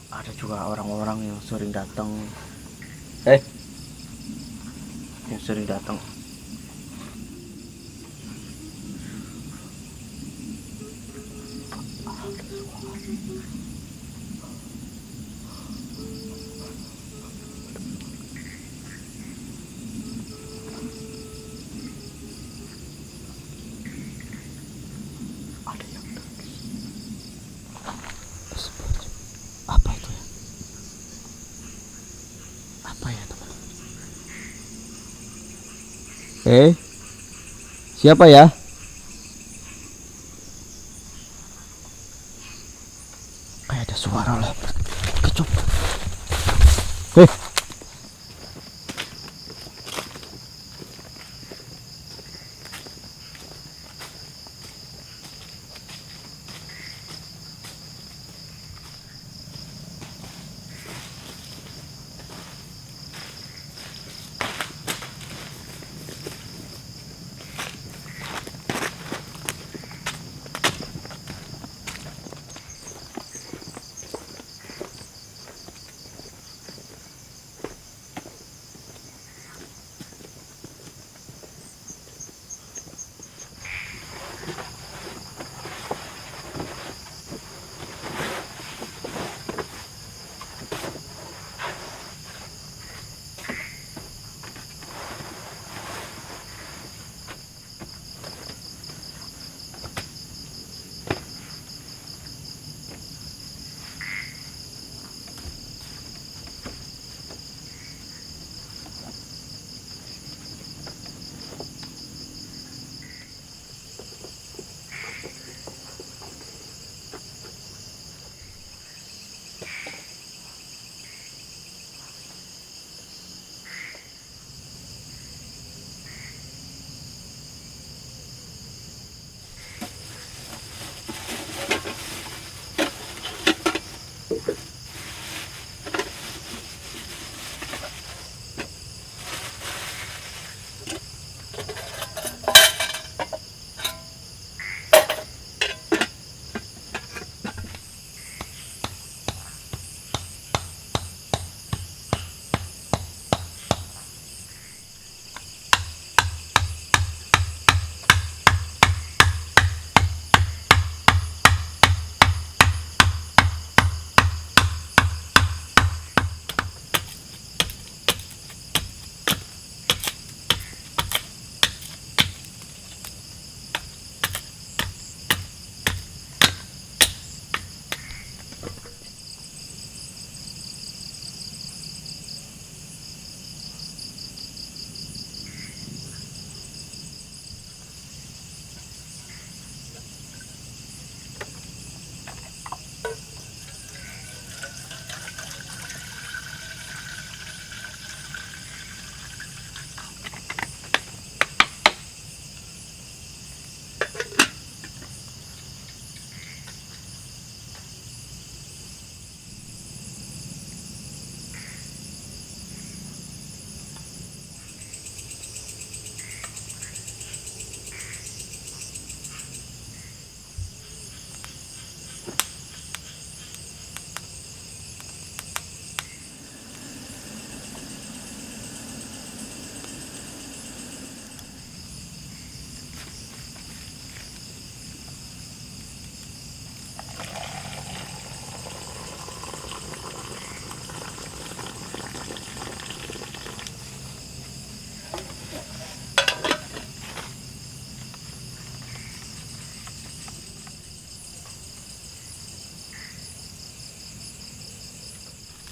Ada juga orang-orang yang sering datang, Eh, yang sering datang. Ada yang apa itu ya? Apa ya teman? siapa ya? Kayak ada suara lah. Kecup. Eh,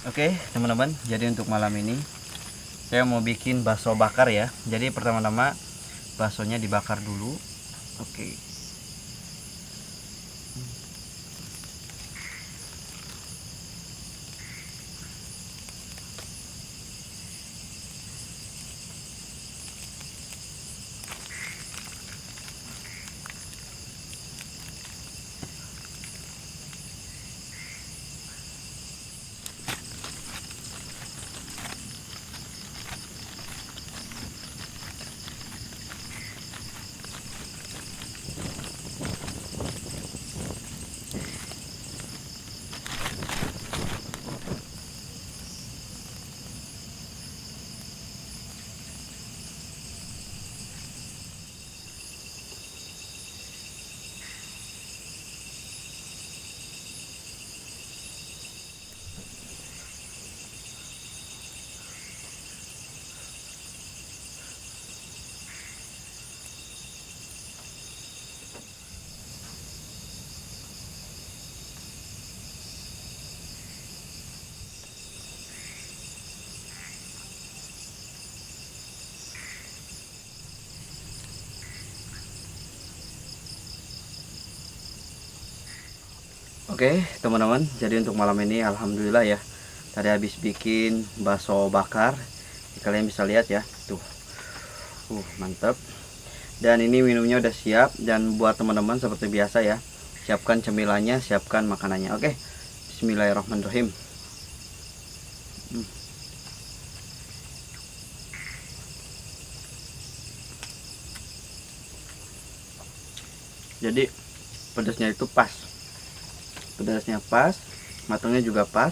Oke teman-teman, jadi untuk malam ini saya mau bikin bakso bakar ya. Jadi pertama-tama baksonya dibakar dulu. Oke. Oke teman-teman, jadi untuk malam ini alhamdulillah ya, tadi habis bikin bakso bakar. Kalian bisa lihat ya, tuh mantap. Dan ini minumnya udah siap. Dan buat teman-teman seperti biasa ya, siapkan cemilannya, siapkan makanannya. Oke, bismillahirrahmanirrahim. Jadi pedasnya itu pas, pedasnya pas, matangnya juga pas.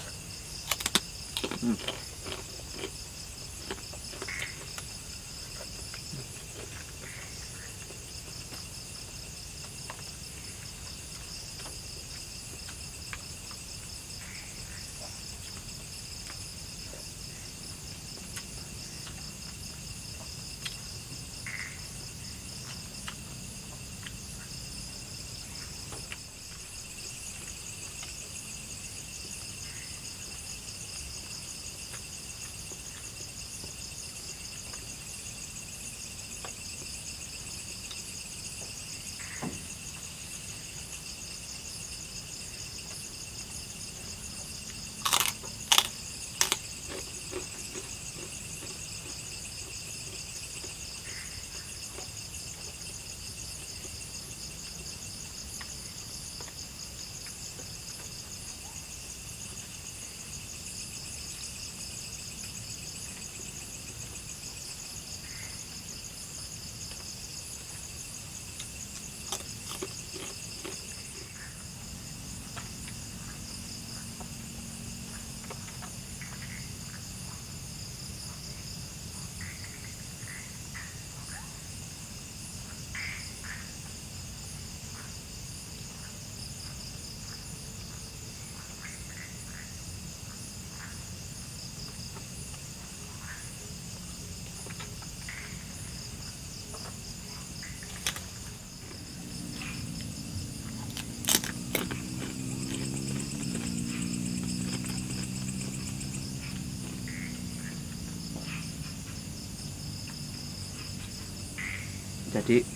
Jadi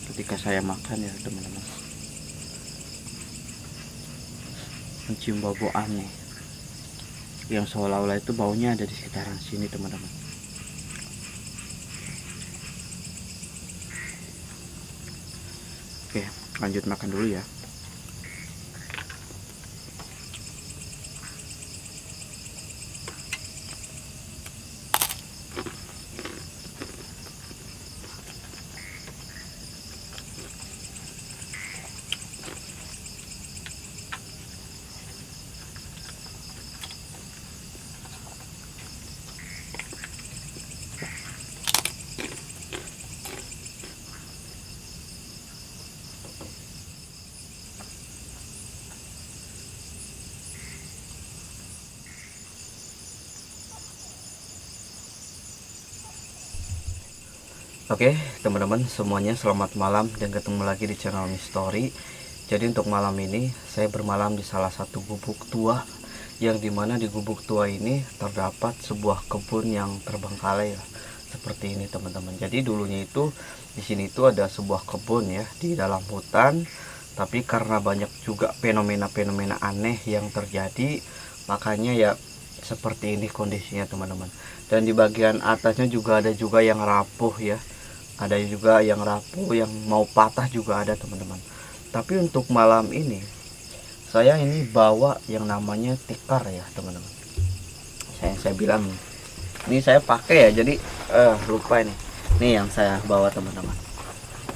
ketika saya makan ya teman-teman, mencium bau aneh yang seolah-olah itu baunya ada di sekitaran sini teman-teman. Oke, lanjut makan dulu ya. Oke teman-teman semuanya, selamat malam dan ketemu lagi di channel Mystory. Jadi untuk malam ini saya bermalam di salah satu gubuk tua, yang dimana di gubuk tua ini terdapat sebuah kebun yang terbengkalai ya, seperti ini teman-teman. Jadi dulunya itu di sini itu ada sebuah kebun ya di dalam hutan, tapi karena banyak juga fenomena-fenomena aneh yang terjadi, makanya ya seperti ini kondisinya teman-teman. Dan di bagian atasnya juga ada juga yang rapuh ya, ada juga yang rapuh, yang mau patah juga ada teman-teman. Tapi untuk malam ini saya ini bawa yang namanya tikar ya teman-teman. Saya bilang ini saya pakai ya, jadi lupa ini yang saya bawa teman-teman.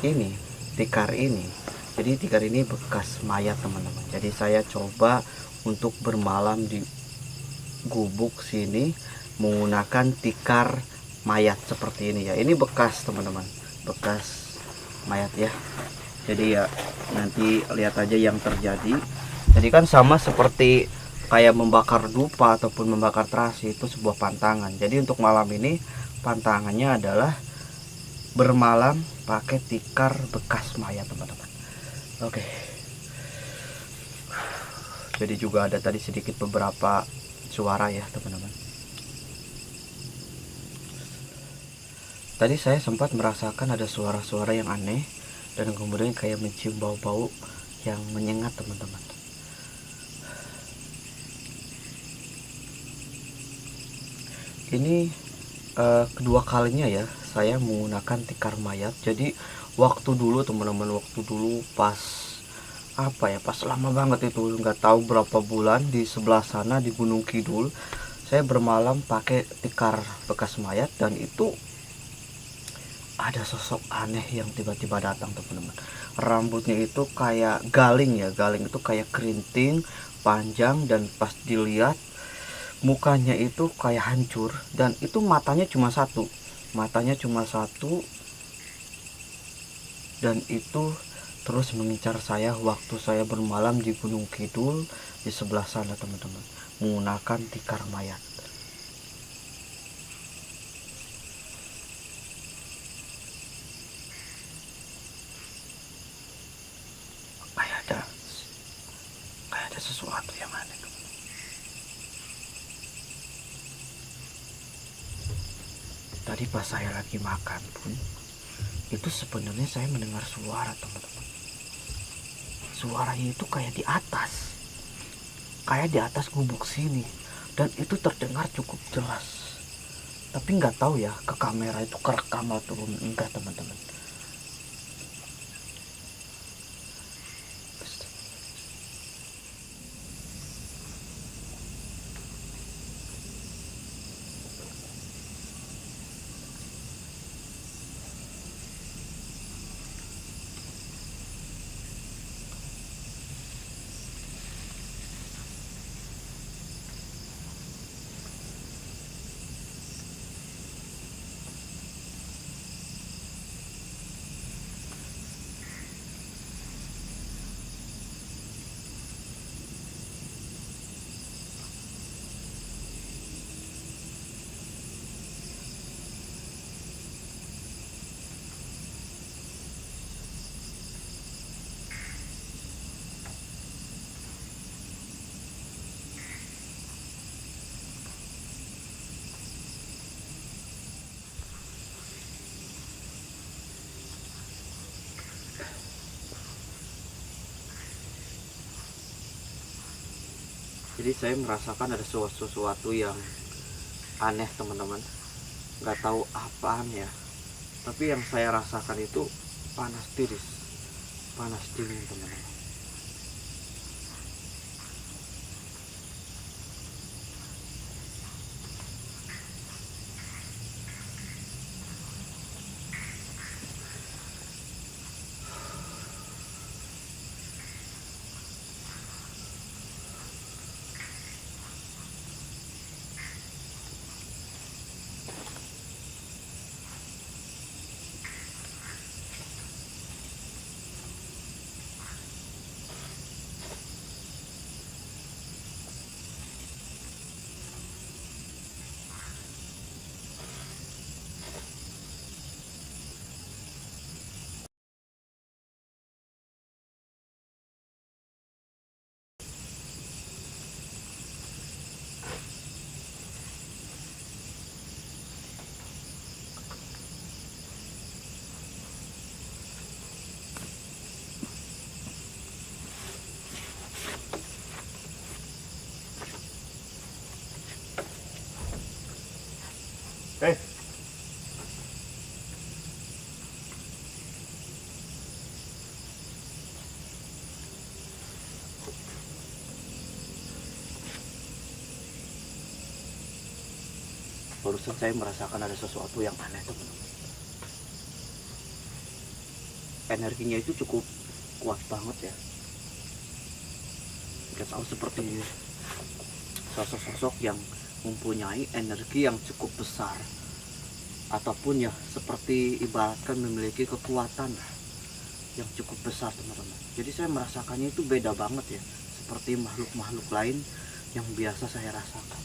Ini tikar ini, jadi tikar ini bekas mayat teman-teman. Jadi saya coba untuk bermalam di gubuk sini menggunakan tikar mayat seperti ini ya. Ini bekas teman-teman, bekas mayat ya. Jadi ya nanti lihat aja yang terjadi. Jadi kan sama seperti kayak membakar dupa ataupun membakar terasi, itu sebuah pantangan. Jadi untuk malam ini pantangannya adalah bermalam pakai tikar bekas mayat teman-teman. Oke. Jadi juga ada tadi sedikit beberapa suara ya teman-teman. Tadi saya sempat merasakan ada suara-suara yang aneh dan kemudian kayak mencium bau-bau yang menyengat teman-teman. Ini kedua kalinya ya saya menggunakan tikar mayat. Jadi waktu dulu teman-teman, waktu dulu pas apa ya, pas lama banget itu, nggak tahu berapa bulan, di sebelah sana di Gunung Kidul saya bermalam pakai tikar bekas mayat, dan itu ada sosok aneh yang tiba-tiba datang teman-teman. Rambutnya itu kayak galing ya, galing itu kayak kerinting panjang, dan pas dilihat mukanya itu kayak hancur, dan itu matanya cuma satu, matanya cuma satu, dan itu terus mengincar saya waktu saya bermalam di Gunung Kidul di sebelah sana teman-teman, menggunakan tikar mayat. Kayak ada kayak ada sesuatu yang aneh tuh. Tadi pas saya lagi makan pun itu sebenarnya saya mendengar suara teman-teman. Suaranya itu kayak di atas gubuk sini, dan itu terdengar cukup jelas. Tapi nggak tahu ya ke kamera itu kerekam atau enggak teman-teman. Jadi saya merasakan ada sesuatu yang aneh teman-teman, nggak tahu apaan ya, tapi yang saya rasakan itu panas tiris, panas dingin teman-teman. Eh, barusan saya merasakan ada sesuatu yang aneh teman-teman. Energinya itu cukup kuat banget ya. Nggak tahu, seperti sosok-sosok yang mempunyai energi yang cukup besar, ataupun ya seperti ibaratkan memiliki kekuatan yang cukup besar teman-teman. Jadi saya merasakannya itu beda banget ya, seperti makhluk-makhluk lain yang biasa saya rasakan.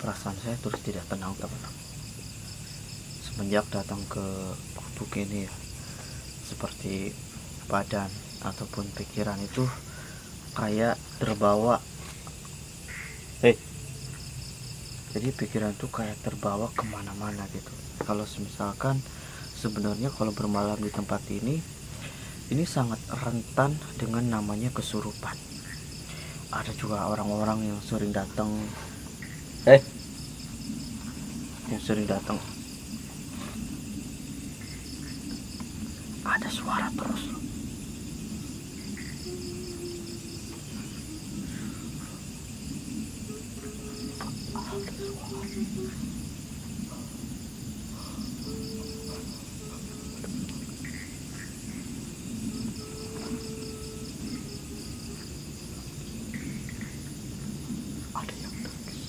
perasaan saya terus tidak tenang teman-teman. Semenjak datang ke gubuk ini ya, seperti badan ataupun pikiran itu kayak terbawa. Jadi pikiran itu kayak terbawa kemana-mana gitu. Kalau misalkan sebenarnya kalau bermalam di tempat ini sangat rentan dengan namanya kesurupan. Ada juga orang-orang yang sering datang ada suara terus. Ada yang nangis.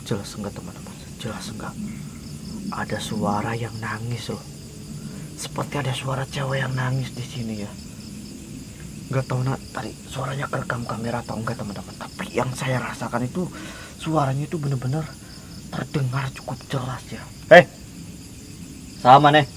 Jelas enggak teman-teman? Jelas enggak? Ada suara yang nangis loh. Seperti ada suara cewek yang nangis di sini ya. Nggak tahu tadi suaranya kerekam kamera atau enggak teman-teman. Tapi yang saya rasakan itu suaranya itu benar-benar terdengar cukup jelas ya. Sama nih.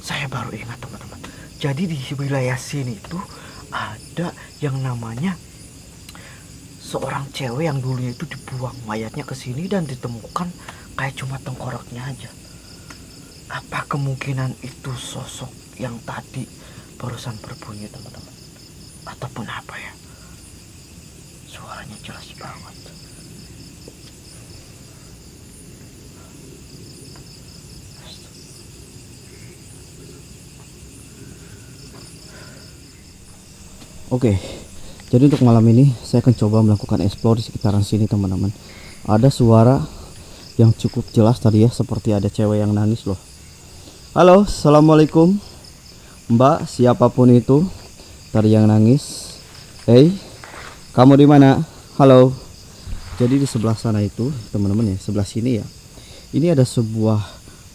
Saya baru ingat teman-teman. Jadi di wilayah sini itu ada yang namanya seorang cewek yang dulunya itu dibuang mayatnya ke sini dan ditemukan kayak cuma tengkoraknya aja. Apa kemungkinan itu sosok yang tadi barusan berbunyi teman-teman? Ataupun apa ya? Suaranya jelas banget. Oke, jadi untuk malam ini saya akan coba melakukan explore di sekitaran sini teman-teman. Ada suara yang cukup jelas tadi ya, seperti ada cewek yang nangis loh. Halo, assalamualaikum Mbak, siapapun itu tadi yang nangis. Kamu di mana? Halo. Jadi di sebelah sana itu teman-teman ya, sebelah sini ya, ini ada sebuah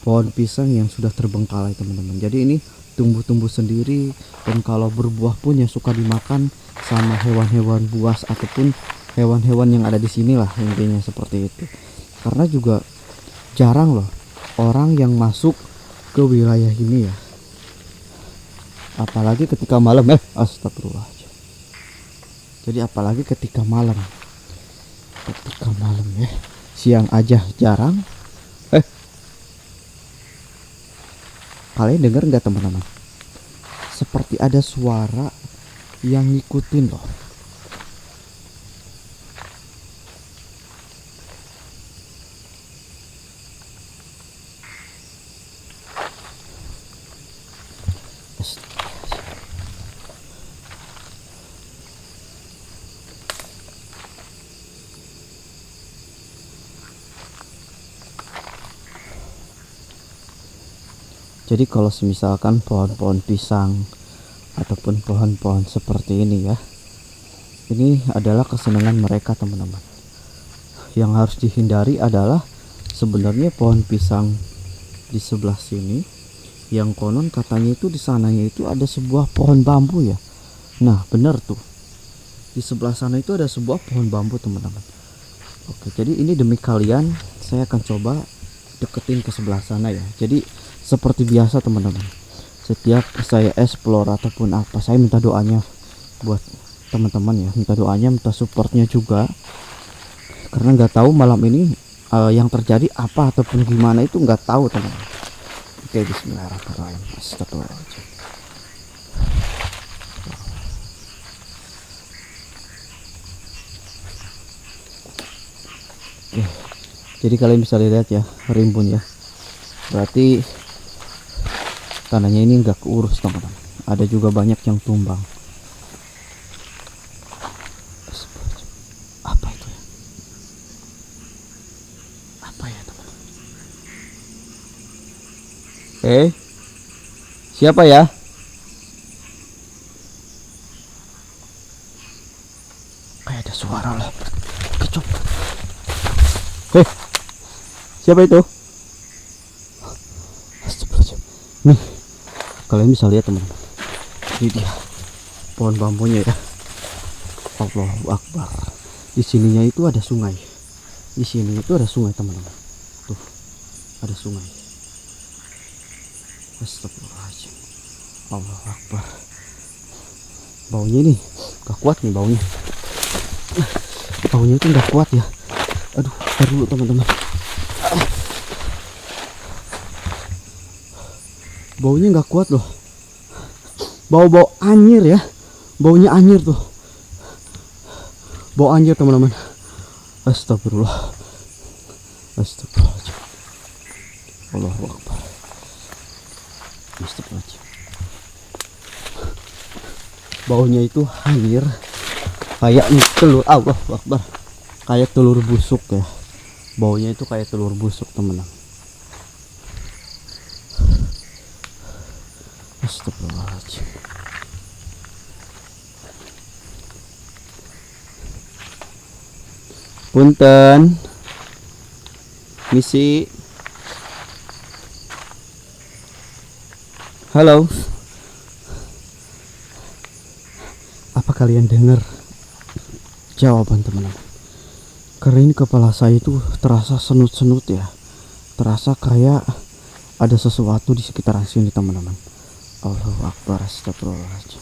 pohon pisang yang sudah terbengkalai teman-teman. Jadi ini tumbuh-tumbuh sendiri, dan kalau berbuah pun yang suka dimakan sama hewan-hewan buas ataupun hewan-hewan yang ada di sini lah, intinya seperti itu. Karena juga jarang loh orang yang masuk ke wilayah ini ya, apalagi ketika malam. Astagfirullahaladzim. Jadi apalagi ketika malam ya, siang aja jarang. Kalian dengar nggak teman-teman? Seperti ada suara yang ngikutin loh. Jadi kalau misalkan pohon-pohon pisang ataupun pohon-pohon seperti ini ya, ini adalah kesenangan mereka teman-teman. Yang harus dihindari adalah sebenarnya pohon pisang di sebelah sini, yang konon katanya itu di sananya itu ada sebuah pohon bambu ya. Nah benar tuh, di sebelah sana itu ada sebuah pohon bambu teman-teman. Oke, jadi ini demi kalian saya akan coba deketin ke sebelah sana ya. Jadi seperti biasa teman-teman, setiap saya explore ataupun apa, saya minta doanya buat teman-teman ya, minta doanya, minta supportnya juga, karena nggak tahu malam ini yang terjadi apa ataupun gimana itu nggak tahu teman-teman. Oke, bismillahirrahmanirrahim. Astagfirullahaladzim. Oke, jadi kalian bisa lihat ya, rimbun ya, berarti tanahnya ini enggak keurus teman-teman. Ada juga banyak yang tumbang. Apa itu ya? Apa ya teman-teman? Siapa ya? Kayak ada suara lah. Kecup. Siapa itu? Nih, kalian bisa lihat teman-teman. Ini dia pohon bambunya ya. Allahu Akbar. Di sininya itu ada sungai. Di sini itu ada sungai teman-teman. Tuh, ada sungai. Astagfirullahaladzim. Allahu Akbar. Baunya nih gak kuat nih baunya. Baunya itu gak kuat ya. Aduh, ntar dulu teman-teman. Baunya gak kuat loh. Bau-bau anyir ya. Baunya anyir tuh. Bau anyir teman-teman. Astagfirullah. Astagfirullahaladzim. Allahu Akbar. Astagfirullahaladzim. Baunya itu anyir kayak telur. Allahu Akbar. Kayak telur busuk ya. Baunya itu kayak telur busuk teman-teman. Astagfirullahaladzim. Punten misi. Halo. Apa kalian dengar jawaban teman-teman? Karena ini kepala saya itu terasa senut-senut ya. Terasa kayak ada sesuatu di sekitaran sini teman-teman. Allahu Akbar. Astagfirullahaladzim.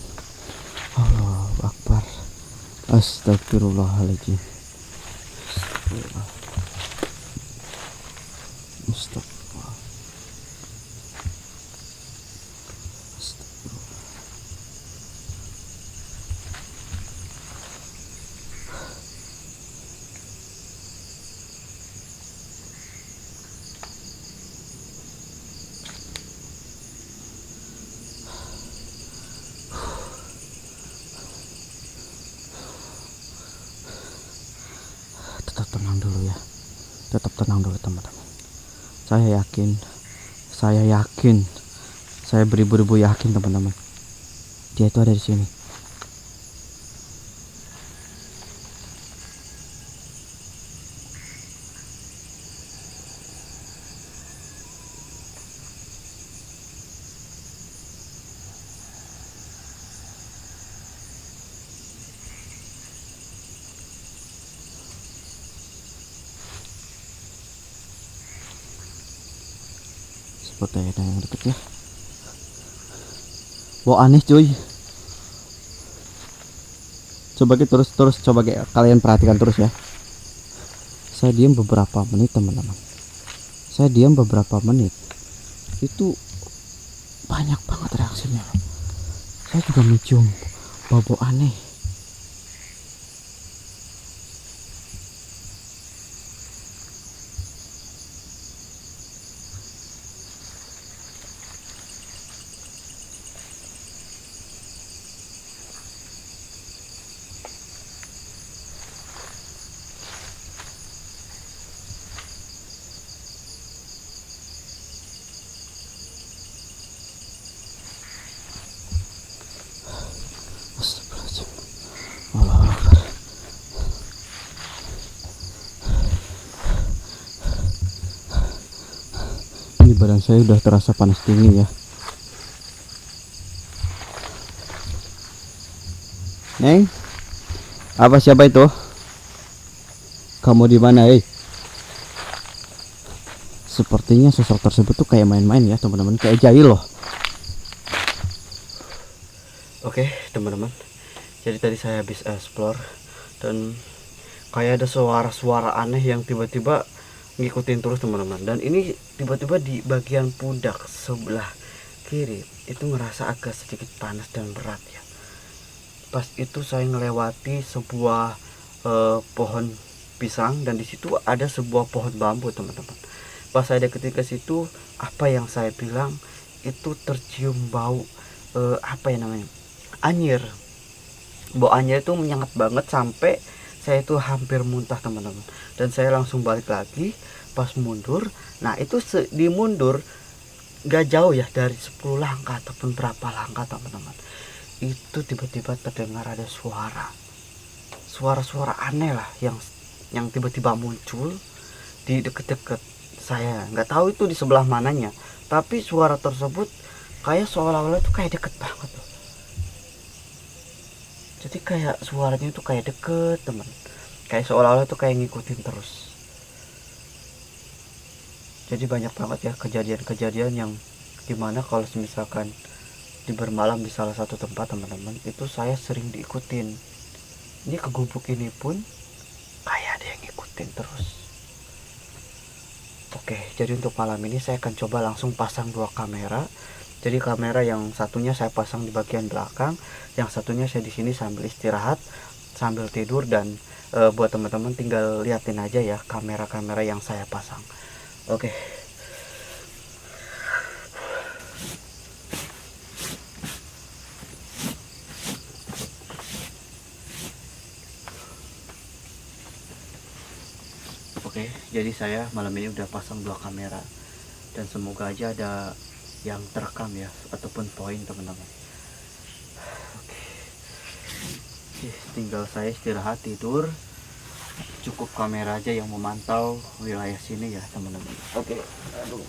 Allahu Akbar. Astagfirullahaladzim. Astagfirullah. Astagfirullah. Tetap tenang dulu ya. Tetap tenang dulu teman-teman. Saya yakin, saya beribu-ribu yakin teman-teman. Dia itu ada di sini. Seperti ada yang deket ya. Bau aneh cuy. Coba terus coba kalian perhatikan terus ya. Saya diam beberapa menit teman-teman. Saya diam beberapa menit. Itu banyak banget reaksinya. Saya juga mencium bau aneh. Astagfirullahaladzim. Allahu Akbar. Ini badan saya udah terasa panas dingin ya. Neng, apa siapa itu? Kamu di mana, Sepertinya sosok tersebut tuh kayak main-main ya teman-teman, kayak jahil loh. Oke teman-teman, jadi tadi saya habis explore dan kayak ada suara-suara aneh yang tiba-tiba ngikutin terus teman-teman. Dan ini tiba-tiba di bagian pundak sebelah kiri itu ngerasa agak sedikit panas dan berat ya. Pas itu saya ngelewati sebuah pohon pisang dan di situ ada sebuah pohon bambu teman-teman. Pas saya deketin ke situ, apa yang saya bilang itu tercium bau apa ya namanya, anyir. Bau anyir itu menyengat banget sampai saya itu hampir muntah teman-teman. Dan saya langsung balik lagi. Pas mundur, nah itu di mundur gak jauh ya, dari 10 langkah ataupun berapa langkah teman-teman, itu tiba-tiba terdengar ada suara-suara aneh lah yang tiba-tiba muncul di deket-deket saya. Nggak tahu itu di sebelah mananya, tapi suara tersebut kayak seolah-olah tuh kayak deket banget tuh. Jadi kayak suaranya tuh kayak deket teman, kayak seolah-olah tuh kayak ngikutin terus. Jadi banyak banget ya kejadian-kejadian yang dimana kalau misalkan di bermalam di salah satu tempat teman-teman, itu saya sering diikutin. Ini ke gubuk ini pun kayak ada yang ngikutin terus. Oke, jadi untuk malam ini saya akan coba langsung pasang dua kamera. Jadi kamera yang satunya saya pasang di bagian belakang, yang satunya saya di sini sambil istirahat, sambil tidur, dan buat teman-teman tinggal liatin aja ya kamera-kamera yang saya pasang. Oke. Oke, jadi saya malam ini udah pasang dua kamera dan semoga aja ada yang terekam ya ataupun poin teman-teman. Oke, tinggal saya istirahat tidur, cukup kamera aja yang memantau wilayah sini ya teman-teman. Oke, aduh.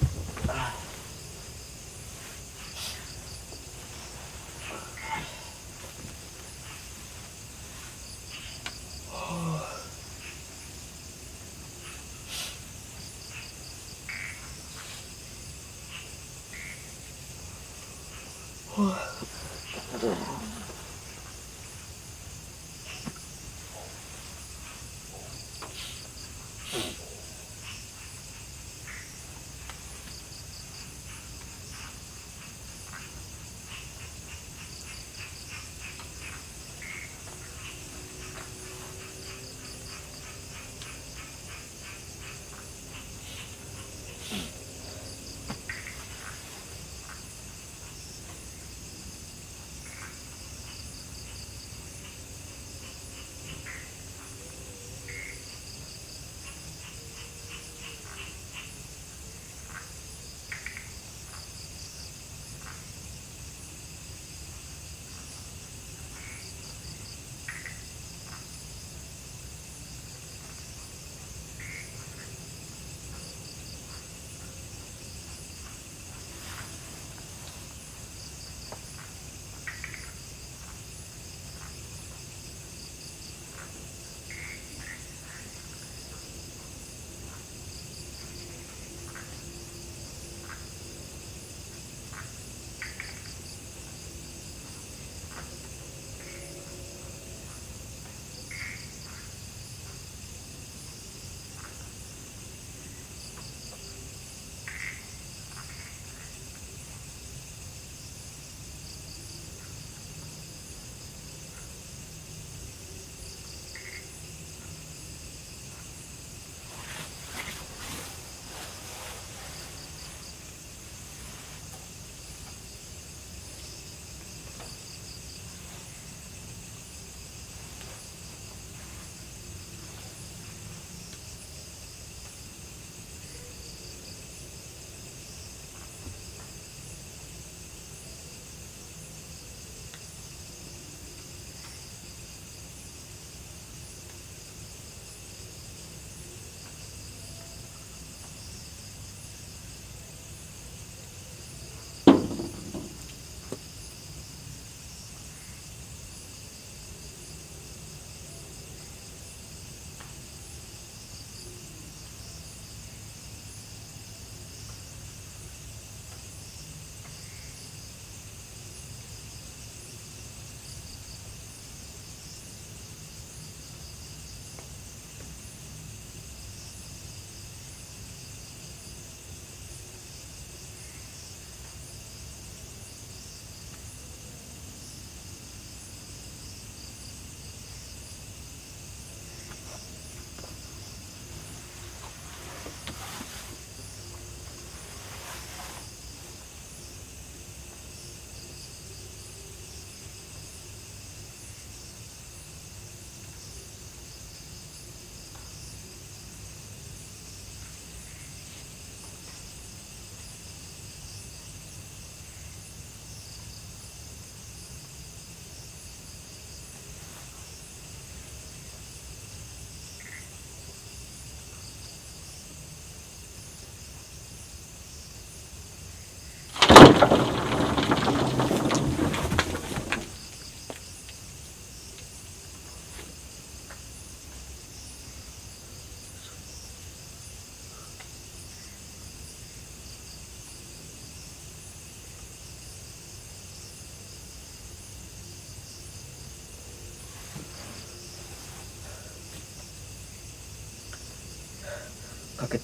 Kaget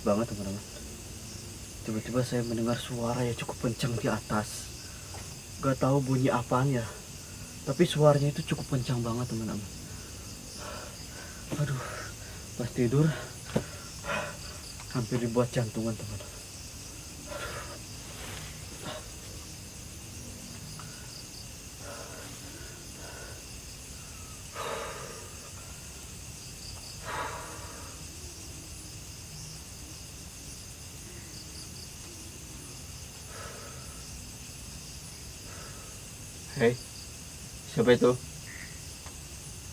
banget teman-teman. Tiba-tiba saya mendengar suara yang cukup kencang di atas. Gak tahu bunyi apaan ya, tapi suaranya itu cukup kencang banget teman-teman. Aduh, pas tidur hampir dibuat jantungan teman-teman. Hei, siapa itu?